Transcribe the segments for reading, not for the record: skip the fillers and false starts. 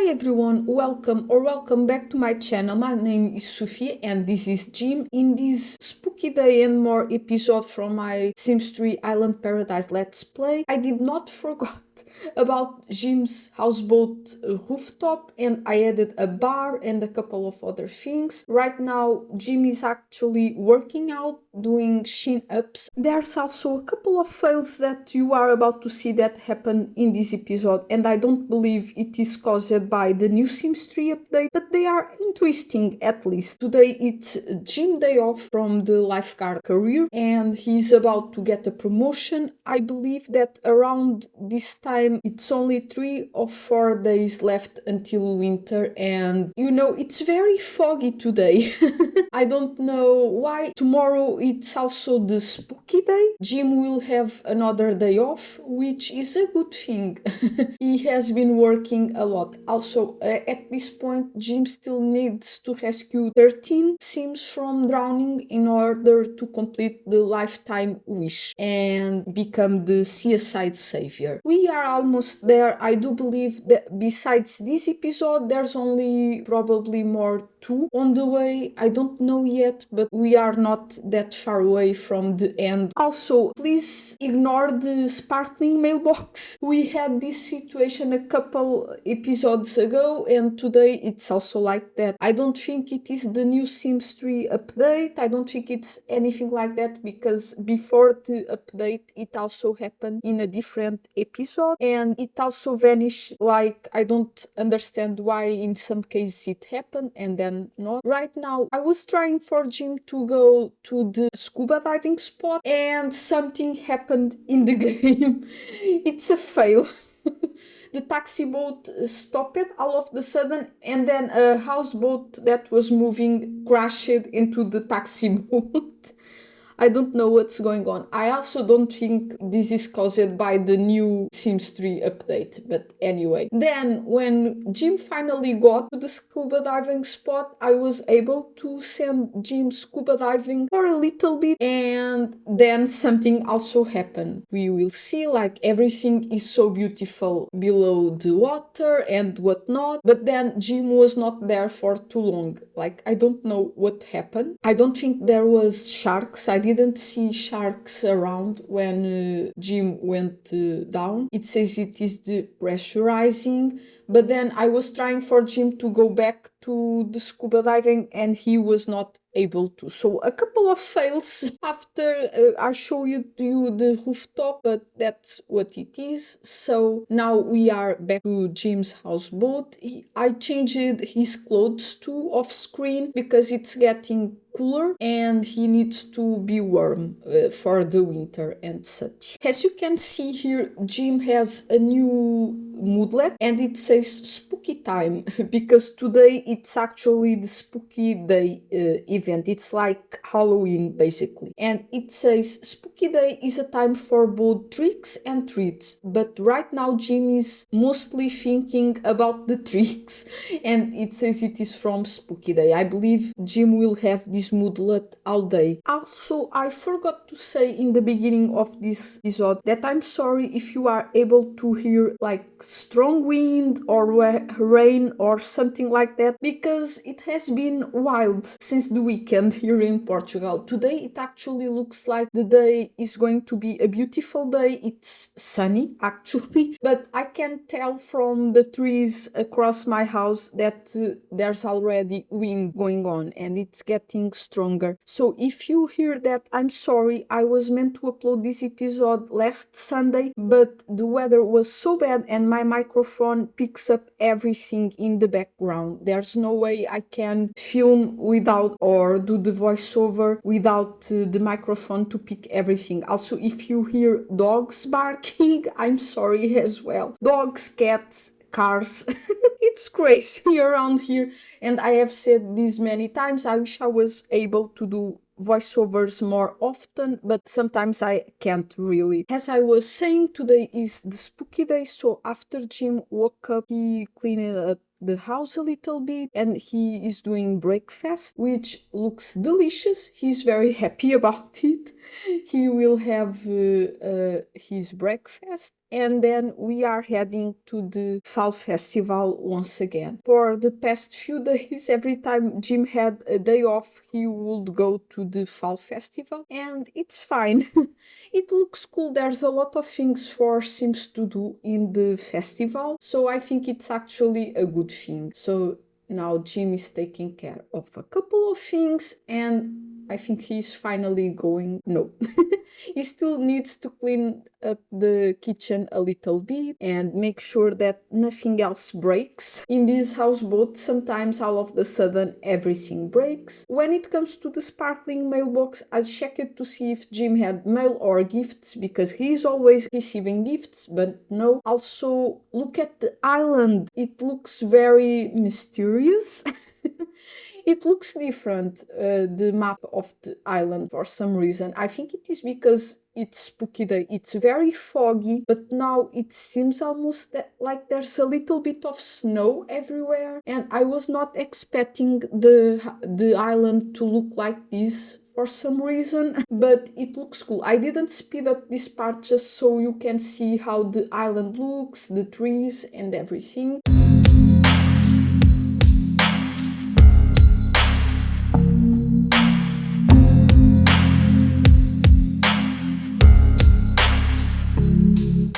Hi everyone, welcome back to my channel. My name is Sofia and this is Jim. In this spooky day and more episode from my Sims 3 Island Paradise Let's Play, I did not forget about Jim's houseboat rooftop, and I added a bar and a couple of other things. Right now Jim is actually working out, doing chin-ups. There's also a couple of fails that you are about to see that happen in this episode, and I don't believe it is caused by the new Sims 3 update, but they are interesting at least. Today it's Jim day off from the lifeguard career and he's about to get a promotion. I believe that around this time it's only 3 or 4 days left until winter, and it's very foggy today. I don't know why. Tomorrow it's also the spooky day. Jim will have another day off, which is a good thing. He has been working a lot. Also, at this point, Jim still needs to rescue 13 Sims from drowning in order to complete the lifetime wish and become the seaside savior. We are almost there. I do believe that besides this episode, there's only probably more 2 on the way. I don't know yet, but we are not that far away from the end. Also, please ignore the sparkling mailbox. We had this situation a couple episodes ago, and today it's also like that. I don't think it is the new Sims 3 update. I don't think it's anything like that, because before the update it also happened in a different episode and it also vanished. Like, I don't understand why in some cases it happened and then not. Right now I was trying for Jim to go to the scuba diving spot and something happened in the game. It's a fail. The taxi boat stopped all of the sudden, and then a houseboat that was moving crashed into the taxi boat. I don't know what's going on. I also don't think this is caused by the new Sims 3 update, but anyway. Then, when Jim finally got to the scuba diving spot, I was able to send Jim scuba diving for a little bit, and then something also happened. We will see, like, everything is so beautiful below the water and whatnot, but then Jim was not there for too long. Like, I don't know what happened. I don't think there was sharks. I didn't see sharks around when Jim went down. It says it is the pressurizing, but then I was trying for Jim to go back to the scuba diving and he was not able to. So a couple of fails after I show you the rooftop, but that's what it is. So now we are back to Jim's houseboat. I changed his clothes too off screen because it's getting cooler and he needs to be warm for the winter and such. As you can see here, Jim has a new moodlet and it says spooky time because today it's actually the spooky day event. It's like Halloween basically, and it says spooky day is a time for both tricks and treats, but right now Jim is mostly thinking about the tricks and it says it is from spooky day. I believe Jim will have this moodlet all day. Also, I forgot to say in the beginning of this episode that I'm sorry if you are able to hear like strong wind or rain or something like that, because it has been wild since the weekend here in Portugal. Today it actually looks like the day is going to be a beautiful day. It's sunny actually, but I can tell from the trees across my house that there's already wind going on and it's getting stronger. So if you hear that, I'm sorry. I was meant to upload this episode last Sunday, but the weather was so bad and my microphone picks up everything in the background. There's no way I can film without or do the voiceover without the microphone to pick everything. Also, if you hear dogs barking, I'm sorry as well. Dogs, cats, cars. It's crazy around here, and I have said this many times. I wish I was able to do voiceovers more often, but sometimes I can't really. As I was saying, today is the spooky day, so after Jim woke up, he cleaned up the house a little bit and he is doing breakfast, which looks delicious. He's very happy about it. He will have his breakfast and then we are heading to the Fall Festival once again. For the past few days, every time Jim had a day off, he would go to the Fall Festival, and it's fine. It looks cool. There's a lot of things for Sims to do in the festival, so I think it's actually a good thing. So now Jim is taking care of a couple of things, and I think he's finally going. No. He still needs to clean up the kitchen a little bit and make sure that nothing else breaks. In this houseboat, sometimes all of the sudden everything breaks. When it comes to the sparkling mailbox, I checked to see if Jim had mail or gifts, because he's always receiving gifts, but no. Also, look at the island. It looks very mysterious. It looks different, the map of the island, for some reason. I think it is because it's spooky day. It's very foggy, but now it seems almost like there's a little bit of snow everywhere. And I was not expecting the island to look like this for some reason, but it looks cool. I didn't speed up this part just so you can see how the island looks, the trees and everything.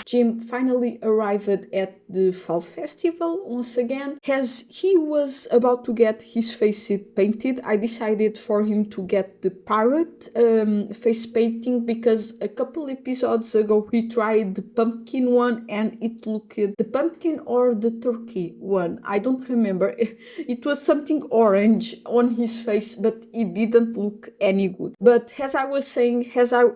Jim finally arrived at the Fall Festival once again. As he was about to get his face painted, I decided for him to get the pirate face painting, because a couple episodes ago he tried the pumpkin one and it looked, the pumpkin or the turkey one, I don't remember. It was something orange on his face, but it didn't look any good. But as I was saying,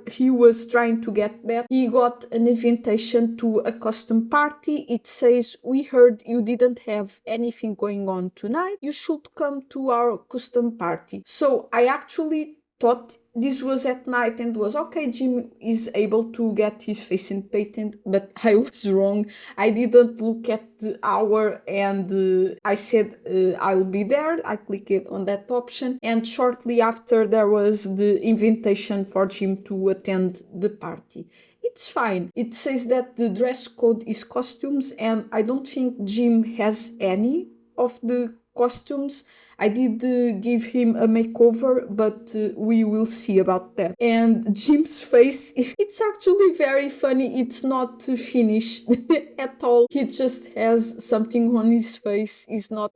he was trying to get that, he got an invitation to a custom party. It says, "We heard you didn't have anything going on tonight. You should come to our custom party." So I actually thought this was at night and was okay, Jim is able to get his face painted, but I was wrong. I didn't look at the hour, and I said I'll be there. I clicked on that option, and shortly after there was the invitation for Jim to attend the party. It's fine. It says that the dress code is costumes, and I don't think Jim has any of the costumes. I did give him a makeover, but we will see about that. And Jim's face, it's actually very funny. It's not finished at all. He just has something on his face. It's not...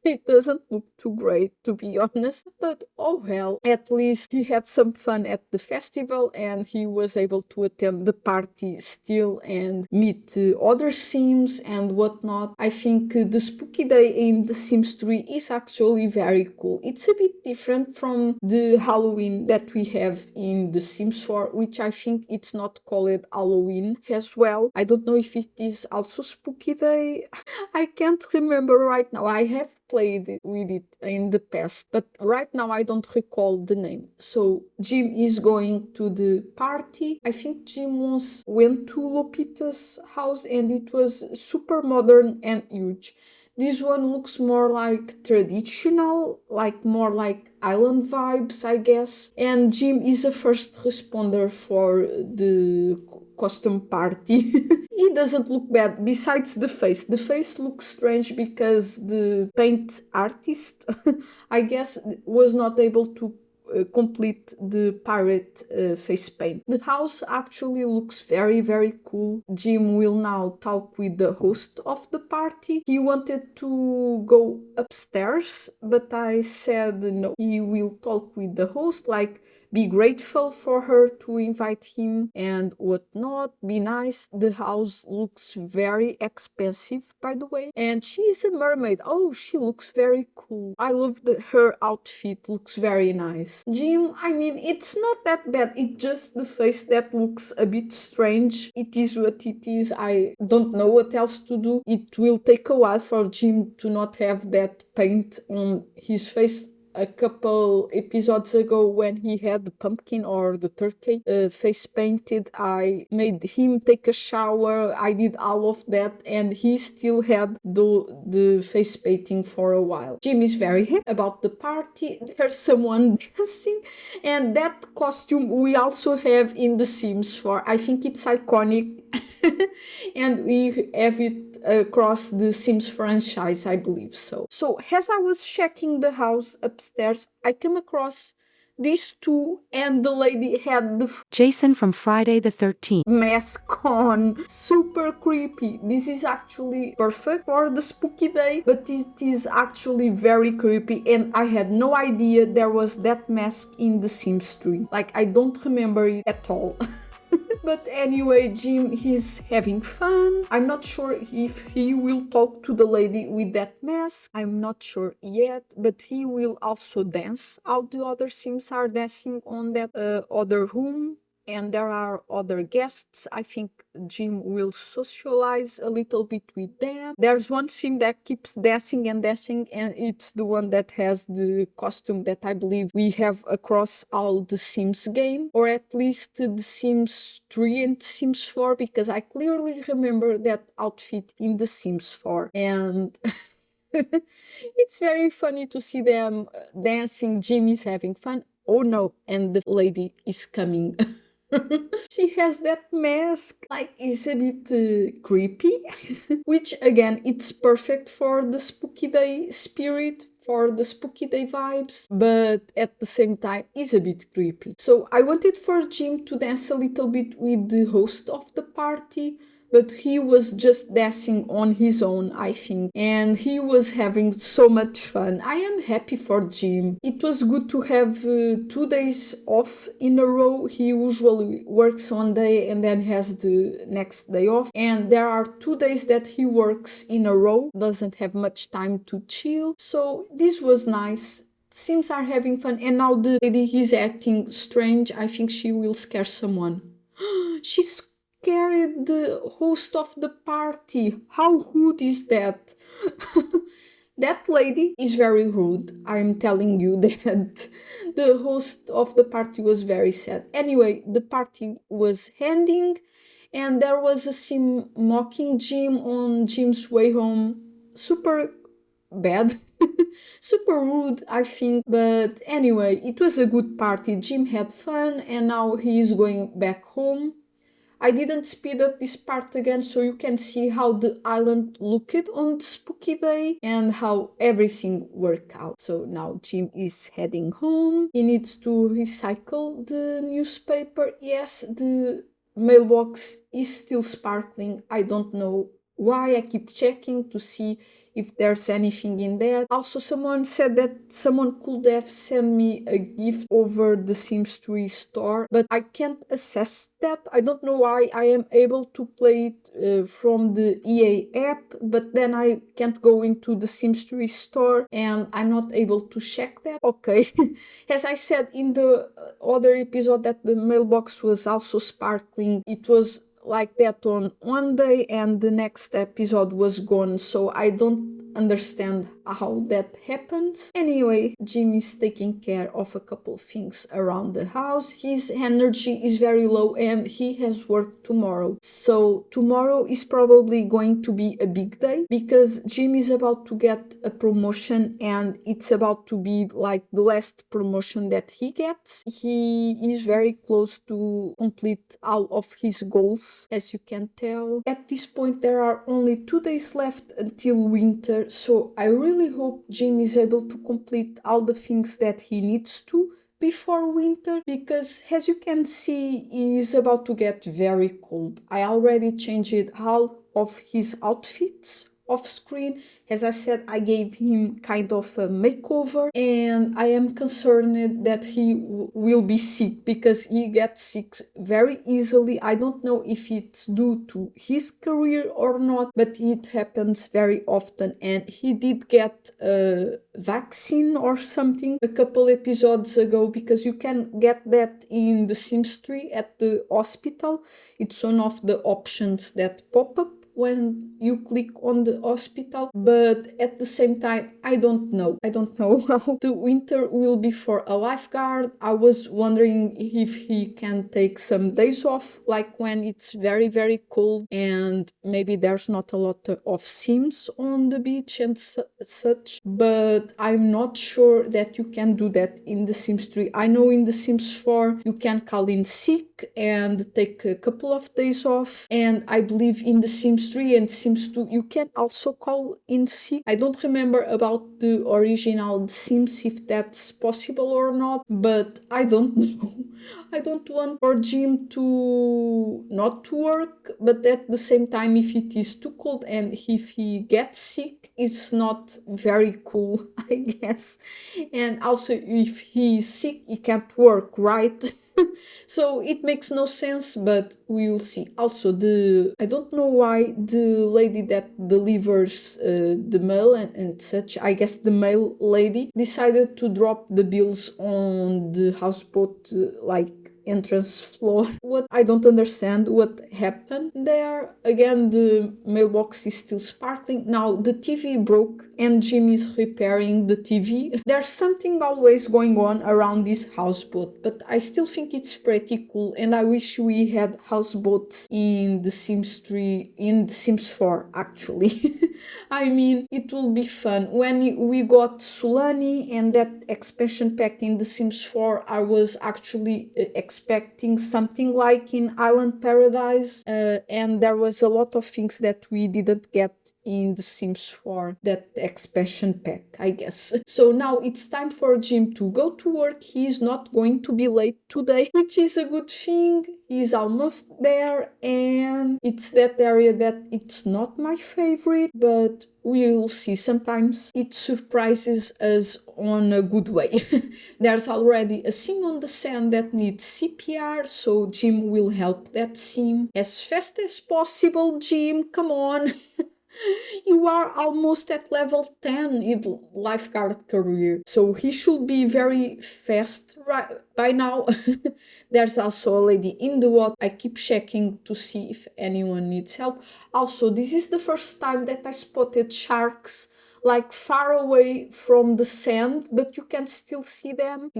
It doesn't look too great, to be honest, but oh well, at least he had some fun at the festival and he was able to attend the party still and meet other Sims and whatnot. I think the spooky day in The Sims 3 is actually very cool. It's a bit different from the Halloween that we have in The Sims 4, which I think it's not called Halloween as well. I don't know if it is also spooky day. I can't remember right now. I have played with it in the past, but right now I don't recall the name. So Jim is going to the party. I think Jim once went to Lupita's house and it was super modern and huge. This one looks more like traditional, like more like island vibes, I guess. And Jim is a first responder for the custom party. He doesn't look bad, besides the face. The face looks strange because the paint artist, I guess, was not able to complete the pirate face paint. The house actually looks very, very cool. Jim will now talk with the host of the party. He wanted to go upstairs, but I said no. He will talk with the host, like be grateful for her to invite him and whatnot. Be nice. The house looks very expensive, by the way. And she's a mermaid. Oh, she looks very cool. I love her outfit. Looks very nice. Jim, I mean, it's not that bad. It's just the face that looks a bit strange. It is what it is. I don't know what else to do. It will take a while for Jim to not have that paint on his face a couple episodes ago when he had the pumpkin or the turkey face painted. I made him take a shower. I did all of that, and he still had the face painting for a while. Jim is very happy about the party. There's someone dancing, and that costume we also have in The Sims 4. I think it's iconic. And we have it across the Sims franchise, I believe so. So as I was checking the house upstairs, I came across these two, and the lady had the Jason from Friday the 13th. mask on. Super creepy. This is actually perfect for the spooky day, but it is actually very creepy, and I had no idea there was that mask in The Sims 3. Like, I don't remember it at all. But anyway, Jim, he's having fun. I'm not sure if he will talk to the lady with that mask. I'm not sure yet, but he will also dance. All the other Sims are dancing on that other room. And there are other guests. I think Jim will socialize a little bit with them. There's one sim that keeps dancing and dancing, and it's the one that has the costume that I believe we have across all the Sims game, or at least the Sims 3 and Sims 4, because I clearly remember that outfit in the Sims 4. And it's very funny to see them dancing. Jim is having fun. Oh no, and the lady is coming. She has that mask, like, it's a bit creepy, which again, it's perfect for the spooky day spirit, for the spooky day vibes, but at the same time is a bit creepy. So I wanted for Jim to dance a little bit with the host of the party, but he was just dancing on his own, I think, and he was having so much fun. I am happy for Jim. It was good to have 2 days off in a row. He usually works one day and then has the next day off, and there are 2 days that he works in a row, doesn't have much time to chill, so this was nice. Sims are having fun, and now the lady is acting strange. I think she will scare someone. She's scared the host of the party. How rude is that? That lady is very rude. I'm telling you that the host of the party was very sad. Anyway, the party was ending, and there was a sim mocking Jim on Jim's way home. Super bad. Super rude, I think. But anyway, it was a good party. Jim had fun, and now he is going back home. I didn't speed up this part again so you can see how the island looked on the spooky day and how everything worked out. So now Jim is heading home. He needs to recycle the newspaper. Yes, the mailbox is still sparkling. I don't know why. I keep checking to see if there's anything in there. Also, someone said that someone could have sent me a gift over the Sims 3 store, but I can't assess that. I don't know why I am able to play it from the EA app, but then I can't go into the Sims 3 store and I'm not able to check that. Okay. As I said in the other episode that the mailbox was also sparkling, it was like that on one day and the next episode was gone, so I don't understand how that happens. Anyway, Jim is taking care of a couple things around the house. His energy is very low and he has work tomorrow, so tomorrow is probably going to be a big day because Jim is about to get a promotion and it's about to be like the last promotion that he gets. He is very close to complete all of his goals, as you can tell. At this point there are only 2 days left until winter, so I really hope Jim is able to complete all the things that he needs to before winter, because as you can see he is about to get very cold. I already changed all of his outfits off screen. As I said, I gave him kind of a makeover and I am concerned that he will be sick because he gets sick very easily. I don't know if it's due to his career or not, but it happens very often, and he did get a vaccine or something a couple episodes ago, because you can get that in the Sims 3 at the hospital. It's one of the options that pop up. when you click on the hospital, but at the same time, I don't know. I don't know how the winter will be for a lifeguard. I was wondering if he can take some days off, like when it's very, very cold and maybe there's not a lot of sims on the beach and such, but I'm not sure that you can do that in The Sims 3. I know in The Sims 4 you can call in sick and take a couple of days off, and I believe in The Sims 3 and Sims 2 you can also call in sick. I don't remember about the original Sims if that's possible or not, but I don't know. I don't want for Jim to not to work, but at the same time, if it is too cold and if he gets sick, it's not very cool, I guess. And also, if he is sick, he can't work, right? So it makes no sense, but we will see. Also, I don't know why the lady that delivers the mail and such, I guess the mail lady, decided to drop the bills on the houseboat like entrance floor. What I don't understand what happened there. Again, the mailbox is still sparkling. Now the TV broke and Jim is repairing the TV. There's something always going on around this houseboat, but I still think it's pretty cool, and I wish we had houseboats in The Sims 3, in The Sims 4 actually. I mean, it will be fun. When we got Sulani and that expansion pack in The Sims 4, I was actually expecting something like in Island Paradise, and there was a lot of things that we didn't get in The Sims 4, that expansion pack, I guess. So now it's time for Jim to go to work. He is not going to be late today, which is a good thing. He's almost there, and it's that area that it's not my favorite, but we will see. Sometimes it surprises us on a good way. There's already a sim on the sand that needs CPR, so Jim will help that sim as fast as possible. Jim, come on. You are almost at level 10 in lifeguard career, so he should be very fast right by now. There's also a lady in the water. I keep checking to see if anyone needs help. Also, this is the first time that I spotted sharks like far away from the sand, but you can still see them.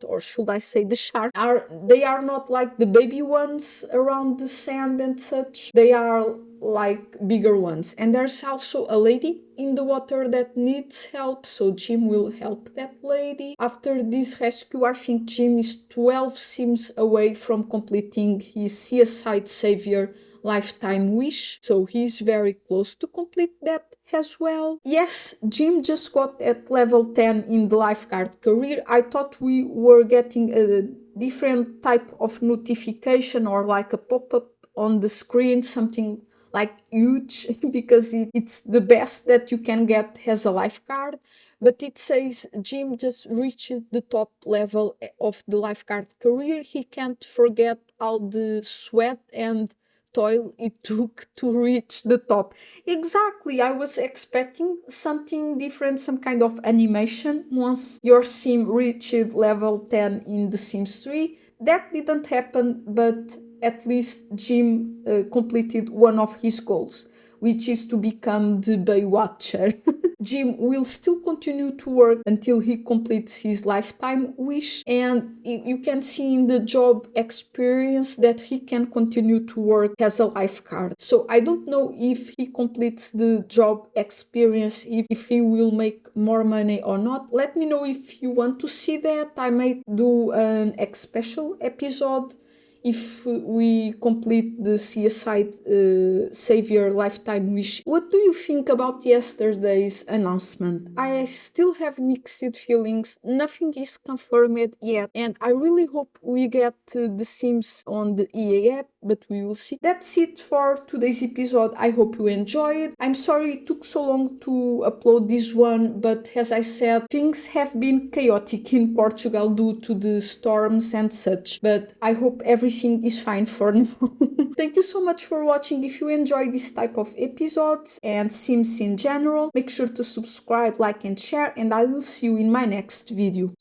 Or should I say the sharks they are not like the baby ones around the sand and such. They are like bigger ones. And there's also a lady in the water that needs help, so Jim will help that lady. After this rescue, I think Jim is 12 sims away from completing his Seaside Savior lifetime wish, so he's very close to complete that as well. Yes, Jim just got at level 10 in the lifeguard career. I thought we were getting a different type of notification or like a pop-up on the screen, something like huge, because it's the best that you can get as a lifeguard, but it says Jim just reached the top level of the lifeguard career. He can't forget all the sweat and toil it took to reach the top. Exactly, I was expecting something different, some kind of animation once your sim reached level 10 in The Sims 3. That didn't happen, but at least Jim completed one of his goals, which is to become the Baywatcher. Jim will still continue to work until he completes his lifetime wish, and you can see in the job experience that he can continue to work as a lifeguard. So I don't know if he completes the job experience, if he will make more money or not. Let me know if you want to see that. I might do an special episode if we complete the Seaside Savior lifetime wish. What do you think about yesterday's announcement? I still have mixed feelings. Nothing is confirmed yet, and I really hope we get The Sims on the EA app, but we will see. That's it for today's episode. I hope you enjoyed it. I'm sorry it took so long to upload this one, but as I said, things have been chaotic in Portugal due to the storms and such, but I hope everything is fine for now. Thank you so much for watching. If you enjoy this type of episodes and Sims in general, make sure to subscribe, like and share, and I will see you in my next video.